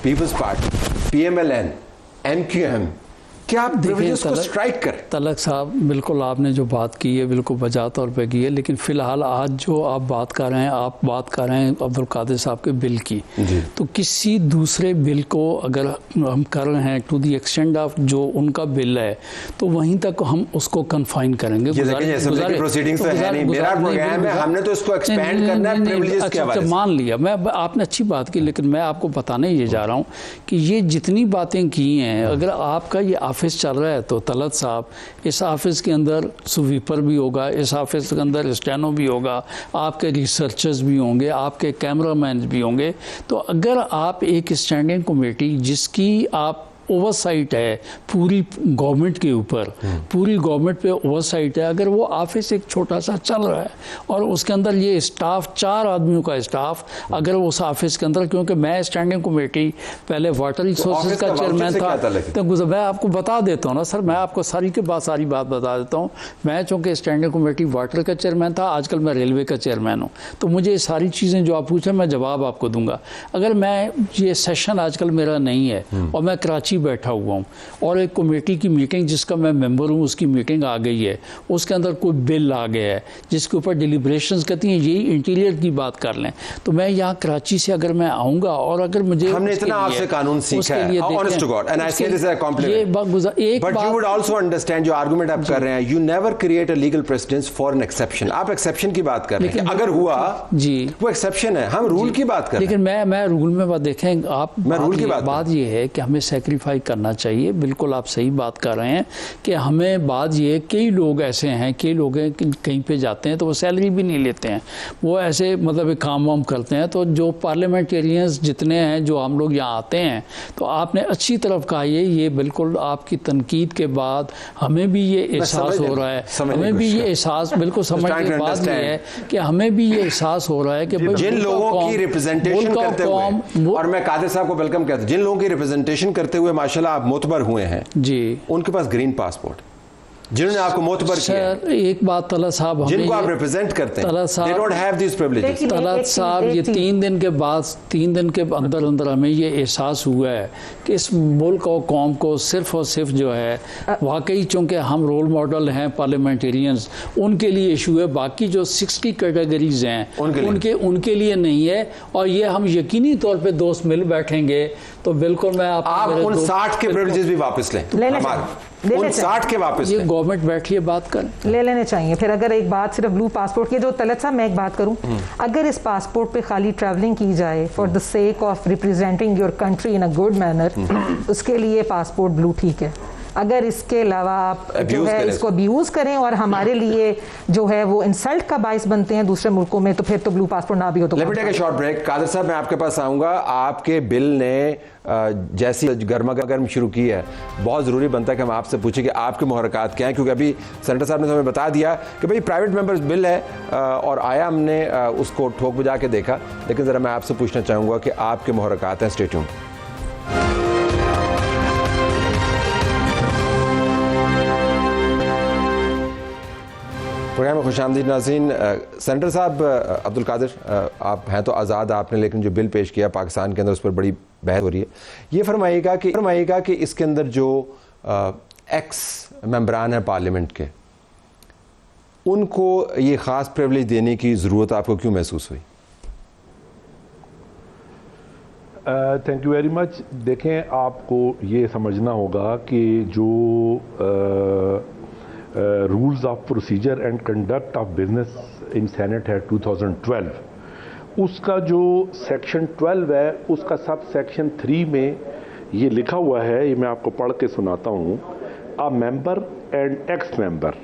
Peoples party, PMLN, MQM, क्या आप privileges को स्ट्राइक करें? तलक साहब, बिल्कुल आपने जो बात की है बिल्कुल बजा तौर पे की है, लेकिन फ़िलहाल आज जो आप बात कर रहे हैं अब्दुल कादिर साहब के बिल की, तो किसी दूसरे बिल को अगर हम कर रहे हैं टू दी एक्सटेंड ऑफ जो उनका बिल है, तो वहीं तक हम उसको कन्फाइन करेंगे। मान लिया, मैं आपने अच्छी बात की, लेकिन मैं आपको बताने ये जा रहा हूँ कि ये जितनी बातें की हैं, अगर आपका ये ऑफिस चल रहा है तो तलत साहब, इस ऑफिस के अंदर स्वीपर भी होगा, इस ऑफिस के अंदर स्टेनो भी होगा, आपके रिसर्चर्स भी होंगे, आपके कैमरामैन भी होंगे। तो अगर आप एक स्टैंडिंग कमेटी जिसकी आप ओवरसाइट है पूरी गवर्नमेंट के ऊपर, पूरी गवर्नमेंट पे ओवरसाइट है, अगर वो ऑफिस एक छोटा सा चल रहा है और उसके अंदर ये स्टाफ 4 आदमियों का स्टाफ अगर उस ऑफिस के अंदर, क्योंकि मैं स्टैंडिंग कमेटी पहले वाटर रिसोर्सेज का चेयरमैन था, तो मैं आपको बता देता हूँ ना सर, मैं आपको सारी बात बता देता हूँ। मैं चूँकि स्टैंडिंग कमेटी वाटर का चेयरमैन था, आजकल मैं रेलवे का चेयरमैन हूँ, तो मुझे ये सारी चीज़ें जो आप पूछें मैं जवाब आपको दूंगा। अगर मैं ये सेशन आजकल मेरा नहीं है और मैं कराची बैठा हुआ हूं और एक कमेटी की मीटिंग जिसका मैं मेंबर हूं उसकी मीटिंग आ गई है, उसके अंदर कोई बिल आ गया है जिसके ऊपर डिलिब्रेशंस कहती हैं यही इंटीरियर की बात कर लें, तो मैं यहाँ कराची से अगर मैं आऊँगा और अगर मुझे हमने इतना आपसे कानून सीखा है, honest to God, and I say this as a compliment, but you would also understand जो आर्गुमेंट आप कर रहे हैं, you never create a legal precedence for an exception। आप एक्सेप्शन की बात कर रहे हैं, अगर हुआ जी वो एक्सेप्शन है, हम रूल की बात कर रहे हैं। लेकिन मैं रूल में बात देखें आप, मैं रूल की बात ये है कि हमें सेक्रीफाई करना चाहिए। बिल्कुल आप सही बात कर रहे हैं कि हमें बात ये, कई लोग ऐसे हैं, कई लोग हैं कहीं पे जाते हैं तो वो सैलरी भी नहीं लेते हैं, वो ऐसे मतलब काम वाम करते हैं। तो जो पार्लियामेंटेरियंस जितने हैं जो हम लोग यहाँ आते हैं, तो आपने अच्छी तरफ कहा ये बिल्कुल आपकी तनकीद के बाद हमें भी ये एहसास हो रहा है, हमें भी ये एहसास बिल्कुल समझ के बाद ये है कि हमें भी ये एहसास हो रहा है कि जिन लोगों की रिप्रेजेंटेशन करते हुए, और मैं कादिर साहब को वेलकम कहता हूं, जिन लोगों की रिप्रेजेंटेशन करते हुए माशाल्लाह आप मोतबर हुए हैं जी, उनके पास ग्रीन पासपोर्ट, जिन्होंने आपको मोतबर किया। एक बात तलत साहब, जिनको आप रिप्रेजेंट करते हैं, they don't have these privileges। Talat साहब, ये 3 दिन के बाद, 3 दिन के अंदर हमें ये एहसास हुआ है कि इस मुल्क और कौम को सिर्फ और सिर्फ जो है वाकई, चूँकि हम रोल मॉडल हैं पार्लियामेंटेरियंस, उनके लिए इशू है, बाकी जो 60 कैटेगरीज हैं उनके लिए नहीं है। और ये हम यकीनी तौर पर दोस्त मिल बैठेंगे तो बिल्कुल मैं आप उन 60 के प्रिविलेजेस भी वापस लें, उन 60 के वापस ये गवर्नमेंट बैठिए बात कर ले लेने चाहिए। फिर अगर एक बात सिर्फ ब्लू पासपोर्ट की, जो तलत साहब मैं एक बात करूं, अगर इस पासपोर्ट पे खाली ट्रैवलिंग की जाए for the sake of representing your country in a good manner, उसके लिए पासपोर्ट ब्लू ठीक है। अगर इसके अलावा आप जो है इसको अब्यूज़ करें और हमारे लिए जो है वो इंसल्ट का बाइस बनते हैं दूसरे मुल्कों में, तो फिर तो ब्लू पासपोर्ट ना भी हो तो। Let me take a short break. Qadir Sahab मैं आपके पास आऊँगा। आपके बिल ने जैसी गर्मा गर्म शुरू की है, बहुत ज़रूरी बनता है कि हम आपसे पूछें कि आपके मुहरकात क्या हैं, क्योंकि अभी सेनेटर साहब ने हमें बता दिया कि भाई प्राइवेट मेंबर्स बिल है और आया, हमने उसको ठोक बजा के देखा, लेकिन ज़रा मैं आपसे पूछना चाहूँगा कि आपके मुहरकात हैं। Stay tuned. प्रोग्राम में खुशामदीद नाज़रीन। सेनेटर साहब अब्दुल कादिर, आप हैं तो आज़ाद, आपने लेकिन जो बिल पेश किया पाकिस्तान के अंदर उस पर बड़ी बहस हो रही है। ये फरमाइएगा कि इसके अंदर जो एक्स मेंबरान हैं पार्लियामेंट के, उनको ये ख़ास प्रिविलेज देने की ज़रूरत आपको क्यों महसूस हुई? Thank you very much. देखें, आपको ये समझना होगा कि जो rules of procedure and conduct of business in senate है 2012, उसका जो सेक्शन 12 है, उसका सब सेक्शन 3 में ये लिखा हुआ है, ये मैं आपको पढ़ के सुनाता हूँ। A member and x member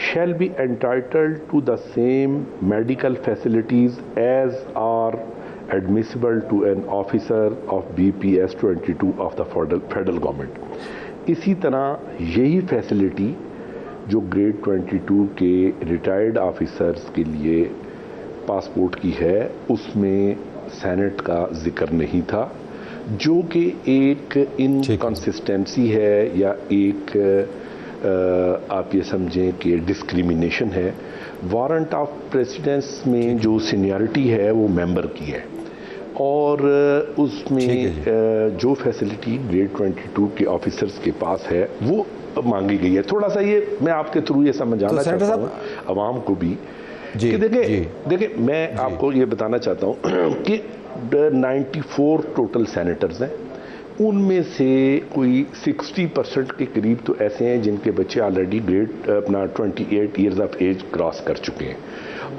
shall be entitled to the same medical facilities as are admissible to an officer of BPS 22 of the federal government। इसी तरह यही फैसिलिटी जो ग्रेड 22 के रिटायर्ड ऑफिसर्स के लिए पासपोर्ट की है, उसमें सेनेट का जिक्र नहीं था, जो कि एक इनकंसिस्टेंसी है या एक आप ये समझें कि डिस्क्रिमिनेशन है। वारंट ऑफ प्रेसिडेंस में जो सीनियरिटी है वो मेंबर की है, और उसमें ठीक है जो फैसिलिटी ग्रेड 22 के ऑफिसर्स के पास है वो मांगी गई है। थोड़ा सा ये मैं आपके थ्रू ये समझाना चाहता हूँ आवाम को भी कि देखिए मैं आपको ये बताना चाहता हूँ कि 94 टोटल सेनेटर्स हैं, उनमें से कोई 60% के करीब तो ऐसे हैं जिनके बच्चे ऑलरेडी ग्रेड अपना 28 ईयर्स ऑफ एज क्रॉस कर चुके हैं,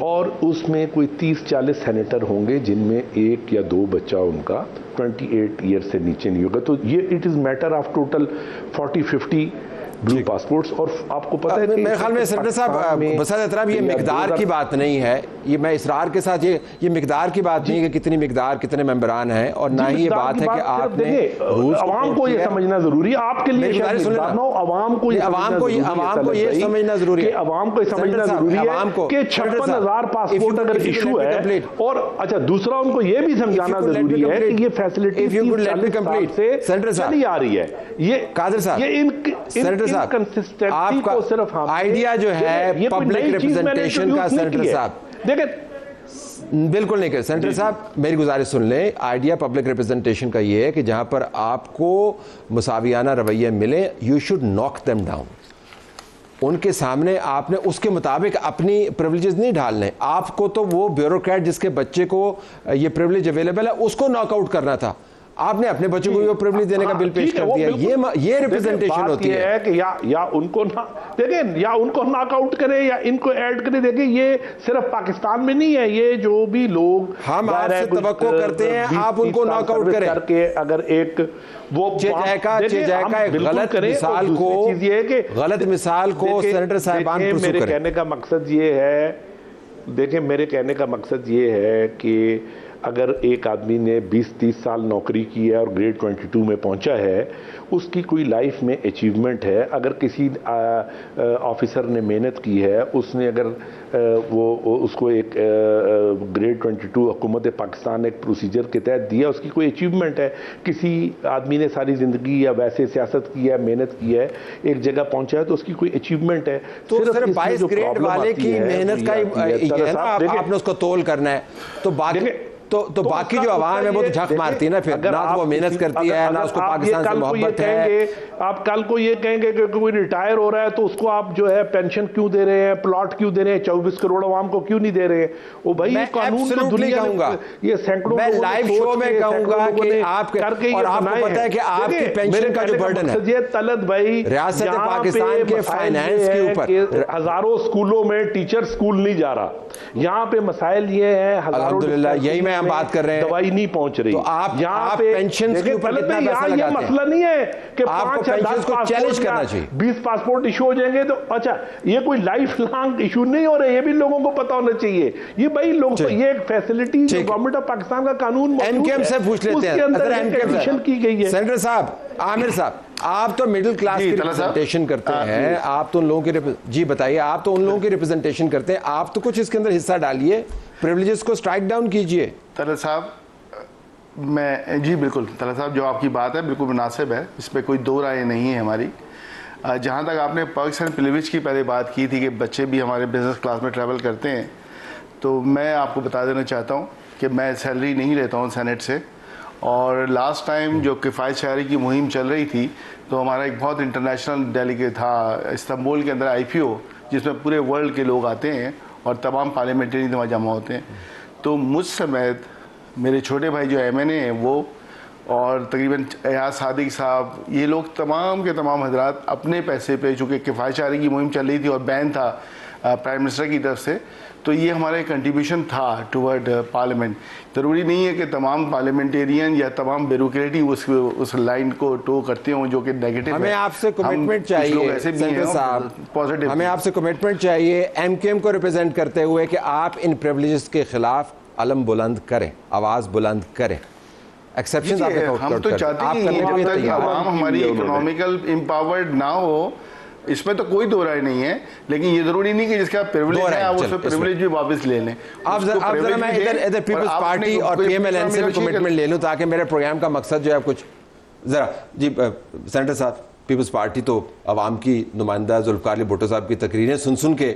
और उसमें कोई 30-40 सेनेटर होंगे जिनमें एक या दो बच्चा उनका 28 ईयर से नीचे नहीं होगा। तो ये it is matter of total 40-50 blue passports. और आपको पता है मेरे ख्याल में सेनेटर साहब बसर एहतराम ये मिकदार की बात नहीं है, ये मैं इसरार के साथ ये मिकदार की बात नहीं है कि कितनी मिकदार कितने मेंबरान हैं, और ना ही ये बात है कि आपने आवाम को ये समझना जरूरी है, आपके लिए आवाम को ये समझना जरूरी है, आवाम को समझना जरूरी है कि 56,000 पासपोर्ट अगर इशू है, और अच्छा दूसरा उनको ये भी समझाना जरूरी है कि ये फैसिलिटी चली आ रही है। ये कादर साहब, ये आपका सिर्फ आइडिया जो है पब्लिक रिप्रेजेंटेशन का, सेनेटर साहब देखिए बिल्कुल नहीं कर। सेनेटर साहब मेरी गुजारिश सुन लें, आइडिया पब्लिक रिप्रेजेंटेशन का ये है कि जहां पर आपको मुसावियाना रवैये मिले, you should knock them down. उनके सामने आपने उसके मुताबिक अपनी प्रिविलेजेस नहीं ढालने। आपको तो वो ब्यूरोक्रेट जिसके बच्चे को ये प्रिविलेज अवेलेबल है उसको नॉकआउट करना था, आपने अपने बच्चों को ये प्रिविलेज देने का बिल पेश कर दिया। ये रिप्रेजेंटेशन होती है कि या उनको ना देखें, या उनको नॉकआउट करें या इनको ऐड करें। देखिए ये सिर्फ पाकिस्तान में नहीं है, ये जो भी लोग हम आपसे तवक्को करते हैं आप उनको नॉकआउट करें करके अगर एक वो गलत मिसाल को सेनेटर साहिबान मेरे कहने का मकसद ये है, देखें मेरे कहने का मकसद ये है कि अगर एक आदमी ने 20-30 साल नौकरी की है और ग्रेड 22 में पहुंचा है, उसकी कोई लाइफ में अचीवमेंट है। अगर किसी ऑफिसर ने मेहनत की है, उसने अगर उसको एक ग्रेड 22 हुकूमत पाकिस्तान ने एक प्रोसीजर के तहत दिया, उसकी कोई अचीवमेंट है। किसी आदमी ने सारी ज़िंदगी या वैसे सियासत की है, मेहनत की है, एक जगह पहुंचा है, तो उसकी कोई अचीवमेंट है। तो सिर्फ 22 ग्रेड वाले की मेहनत का ये है ना, आपने उसको तोल करना है। तो बाकी तो बाकी जो आवाम है वो तो झक मारती है ना, फिर ना तो वो मेहनत करती है ना उसको पाकिस्तान से मोहब्बत है। आप कल को ये कहेंगे कि कोई रिटायर हो रहा है तो उसको आप जो है पेंशन क्यों दे रहे हैं, प्लॉट क्यों दे रहे हैं, 24 करोड़ आवाम को क्यों नहीं दे रहे हैं? वो भाई ये कानून तो दुनिया कहूंगा, ये सैकड़ों मैं लाइव शो में कहूंगा कि आप करके, और आपको पता है कि आपकी पेंशन का जो बर्डन है ये तलत भाई रियासत पाकिस्तान के फाइनेंस के ऊपर, हजारों स्कूलों में टीचर स्कूल नहीं जा रहा, यहाँ पे मसाइल ये है, अल्हम्दुलिल्लाह यही मैं हम बात कर रहे हैं, दवाई नहीं पहुंच रही। तो आप पेंशन के ऊपर कितना पैसा लगाते हैं? ये मसला नहीं है कि आपको पेंशन को चैलेंज करना चाहिए। 20 पासपोर्ट इशू हो जाएंगे तो अच्छा, ये कोई लाइफ लॉन्ग इशू नहीं हो रहे, ये भी लोगों को पता होना चाहिए। ये भाई लोग ये एक फैसिलिटी जो गवर्नमेंट ऑफ पाकिस्तान का कानून एमकेएम से पूछ लेते हैं, एडमिशन की गई है। सेनेटर साहब, आमिर साहब, आप तो मिडिल क्लास की रिप्रेजेंटेशन करते हैं, आप तो उन लोगों की जी बताइए, आप तो उन लोगों की रिप्रेजेंटेशन करते हैं, आप तो कुछ इसके अंदर हिस्सा डालिए, प्रिविलेजेस को स्ट्राइक डाउन कीजिए। तलत साहब मैं जी बिल्कुल, तलत साहब जो आपकी बात है बिल्कुल मुनासिब है, इस पर कोई दो राय नहीं है हमारी। जहाँ तक आपने पाकिस्तान प्रिविलेज की पहले बात की थी कि बच्चे भी हमारे बिजनेस क्लास में ट्रैवल करते हैं, तो मैं आपको बता देना चाहता हूँ कि मैं सैलरी नहीं लेता हूँ सेनेट से, और लास्ट टाइम जो किफ़ायत शहरी की मुहिम चल रही थी तो हमारा एक बहुत इंटरनेशनल डेलीगेट था इस्तांबुल के अंदर IPO, जिसमें पूरे वर्ल्ड के लोग आते हैं और तमाम पार्लियामेंटेरियन वहाँ जमा होते हैं। तो मुझ समेत मेरे छोटे भाई जो MNA हैं वो, और तकरीबन एयाज सादिक साहब, ये लोग तमाम के तमाम हजरात अपने पैसे पे, चूँकि किफ़ायत शहरी की मुहिम चल रही थी और बैन था प्राइम मिनिस्टर की तरफ से, तो ये हमारा एक कंट्रीब्यूशन था टुवर्ड पार्लियामेंट। ज़रूरी नहीं है कि तमाम पार्लियामेंटेरियन या तमाम ब्यूरोक्रेटी उस लाइन को टो करते हों जो कि नेगेटिव। हमें आपसे कमिटमेंट चाहिए सेनेटर साहब, पॉजिटिव, हमें आपसे कमिटमेंट चाहिए MKM को रिप्रेजेंट करते हुए कि आप इन प्रिविलेजेस के खिलाफ अलम बुलंद करें, आवाज़ बुलंद करें। एक्सेप्शंस हम तो चाहते हैं कि आवाम हमारी इकोनॉमिकल एम्पावर्ड ना हो, इसमें तो कोई दो राय नहीं है, लेकिन ये जरूरी नहीं कि जिसका प्रिविलेज है आप उससे प्रिविलेज भी वापस ले लें। आप जरा मैं इधर पीपल्स पार्टी और PMLN से भी कमिटमेंट ले लूं ताकि मेरे प्रोग्राम का मकसद जो है कुछ जरा जी। सेनेटर साहब, पीपल्स पार्टी तो आवाम की नुमाइंदा जुल्फकार अली भुट्टो साहब की तकरीरें सुन सुन के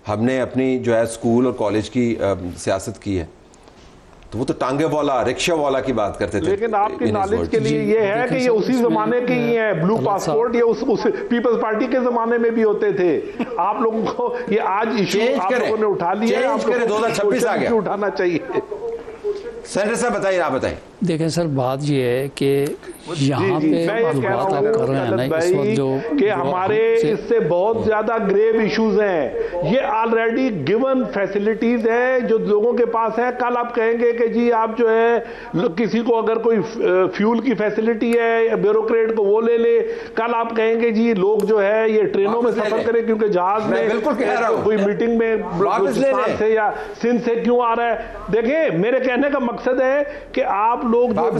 हमने अपनी जो है स्कूल और कॉलेज की सियासत की है। तो वो तो टांगे वाला, रिक्शा वाला की बात करते थे। लेकिन आपकी in his नॉलेज words। के लिए ये है कि ये उसी जमाने के ही है। ब्लू पासपोर्ट ये उस पीपल्स पार्टी के जमाने में भी होते थे। आप लोगों को ये आज इशू आप लोगों ने उठा लिया, आप लोगों को 2026 आ गया, उठाना चाहिए। सेनेटर साहब बताइए, आप बताइए। देखें सर, बात ये है कि यहाँ पे जो बात आप कर रहे हैं ना इस वक्त जो कि हमारे इससे बहुत ज्यादा ग्रेव इश्यूज हैं। ये ऑलरेडी गिवन फैसिलिटीज है जो लोगों के पास है। कल आप कहेंगे कि जी आप जो है किसी को अगर कोई फ्यूल की फैसिलिटी है ब्यूरोक्रेट को वो ले ले। कल आप कहेंगे जी लोग जो है ये ट्रेनों में सफर करें क्योंकि जहाज में कोई मीटिंग में बलूचिस्तान से या सिंध से क्यों आ रहा है। देखिए मेरे कहने का मकसद है कि आप लोग जो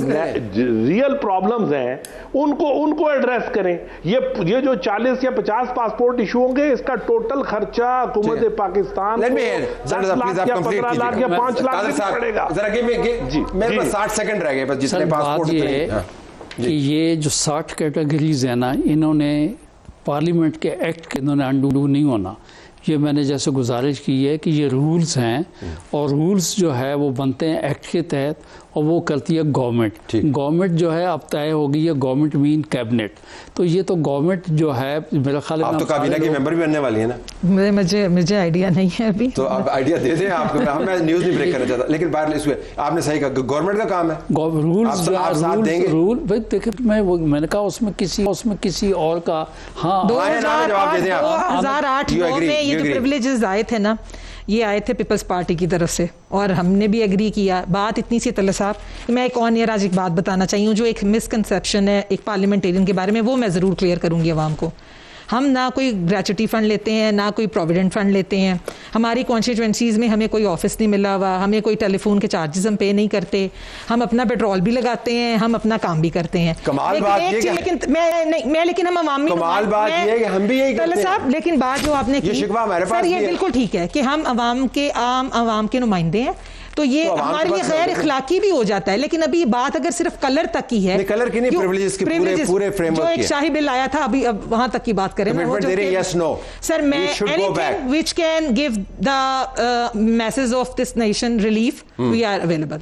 रियल प्रॉब्लम्स हैं उनको एड्रेस करें। ये जो 40 या 50 पासपोर्ट इशू होंगे इसका टोटल खर्चा हुकूमत पाकिस्तान 10 लाख या 15 लाख या 5 लाख पड़ेगा। मेरे पास 60 सेकंड रह गए बस, जितने पासपोर्ट ये है कि ये जो 60 कैटेगरीज है ना, इन्होंने पार्लियामेंट के एक्ट के इन्होंने अंडू नहीं होना। ये मैंने जैसे गुजारिश की है कि ये रूल्स हैं और रूल्स जो है वो बनते हैं एक्ट के तहत और वो करती है गवर्नमेंट। गवर्नमेंट जो है अब तय होगी है, गवर्नमेंट मीन कैबिनेट। तो ये तो गवर्नमेंट जो है मेरा ख्याल है आप तो काबीना की मेंबर भी बनने वाली है ना। मुझे आइडिया नहीं है अभी, तो आप आइडिया दे दें आपको। मैं न्यूज़ नहीं ब्रेक करना चाहता, लेकिन बाहर इसमें आपने सही कहा, गवर्नमेंट का काम है। रूल्स आप साथ देंगे? रूल भाई देखिए, मैंने कहा उसमें किसी और का। हाँ, 2008 में ये जो प्रिविलेजेस आए थे ना, ये आए थे पीपल्स पार्टी की तरफ से और हमने भी एग्री किया। बात इतनी सी तलत साहब, मैं एक ऑन एयर आज एक बात बताना चाहिए हूँ जो एक मिसकंसेप्शन है एक पार्लियामेंटेरियन के बारे में, वो मैं ज़रूर क्लियर करूँगी आवाम को। हम ना कोई ग्रेचुटी फ़ंड लेते हैं ना कोई प्रोविडेंट फ़ंड लेते हैं। हमारी कॉन्स्टिट्यूंसीज़ में हमें कोई ऑफिस नहीं मिला हुआ, हमें कोई टेलीफोन के चार्जेस हम पे नहीं करते, हम अपना पेट्रोल भी लगाते हैं, हम अपना काम भी करते हैं। कमाल बात ये है, लेकिन हम अवाम में कमाल बात ये है कि हम भी यही करते हैं साहब। लेकिन बात जो आपने की सर, ये बिल्कुल ठीक है कि हम अवाम के नुमाइंदे हैं, तो ये हमारे लिए गैर इखलाकी भी हो जाता है। लेकिन अभी बात अगर सिर्फ कलर तक की है, कलर की नहीं, प्रिविलेजेस की पूरे फ्रेमवर्क जो एक शाही बिल आया था अभी, अब वहां तक की बात करें yes, no. सर, मैं anything which can give the masses of this nation relief, we are available.